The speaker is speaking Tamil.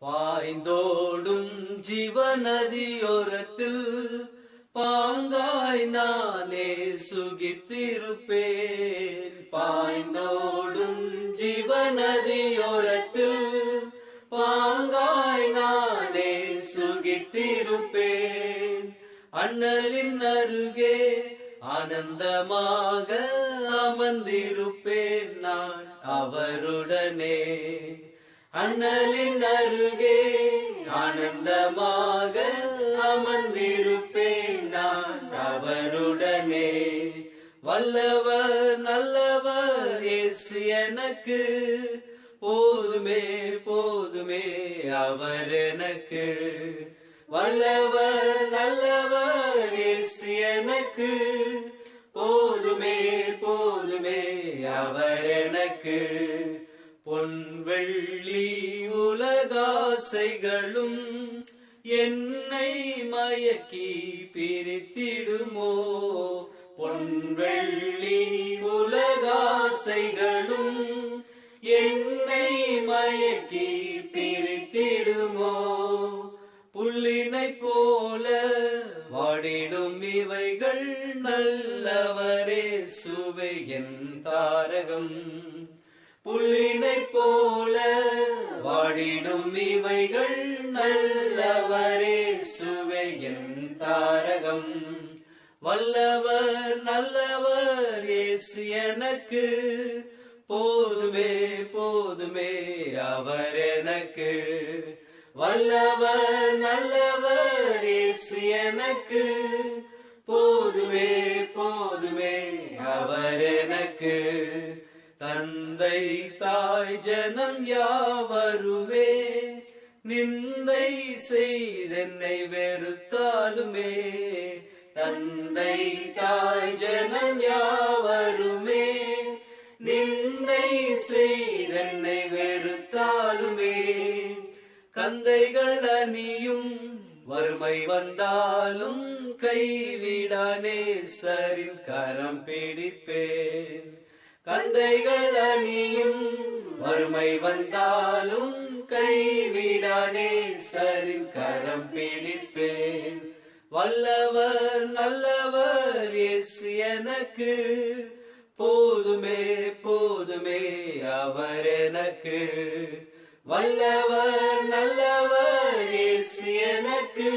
பாய்ந்தோடும் ஜீவநதியோரத்தில் பாங்காய் நானே சுகித்திருப்பேன். பாய்ந்தோடும் ஜீவநதியோரத்தில் பாங்காய் நானே சுகித்திருப்பேன். அண்ணலின் அருகே ஆனந்தமாக அமர்ந்திருப்பேன் நான் அவருடனே. அண்ணலின் அருகே ஆனந்தமாக அமர்ந்திருப்பேன் நான் அவருடனே. வல்லவர் நல்லவர் இயேசு எனக்கு போதுமே போதுமே அவர் எனக்கு. வல்லவர் நல்லவர் இயேசு எனக்கு போதுமே போதுமே அவர் எனக்கு. பொன் வெள்ளி உலகாசைகளும் என்னை மயக்கி பிரித்திடுமோ. பொன் வெள்ளி உலகாசைகளும் என்னை மயக்கி பிரித்திடுமோ. புல்லினை போல வாடிடும் இவைகள் நல்லவரே சுவை என் தாரகம். புல்லினை போல வாடிடும் இவைகள் நல்லவரே சுவை என் தாரகம். வல்லவர் நல்லவர் இயேசு எனக்கு போதுமே போதுமே அவர் எனக்கு. வல்லவர் நல்லவர் இயேசு எனக்கு போதுமே போதுமே அவர் எனக்கு. தந்தை தாய் ஜனம் யாவருமே நிந்தை செய்தென்னை வெறுத்தாலுமே. தந்தை தாய் ஜனம் யாவருமே நிந்தை செய்தென்னை வெறுத்தாலுமே. கந்தைகள் அணியும் வறுமை வந்தாலும் கைவிடானே சரின் கரம் பிடிப்பேன். கந்தைகள் அணியும் வறுமை வந்தாலும் கைவிடானே சரின் கரம் பிடிப்பேன். வல்லவர் நல்லவர் இயேசு எனக்கு போதுமே போதுமே அவர் எனக்கு. வல்லவர் நல்லவர் இயேசு எனக்கு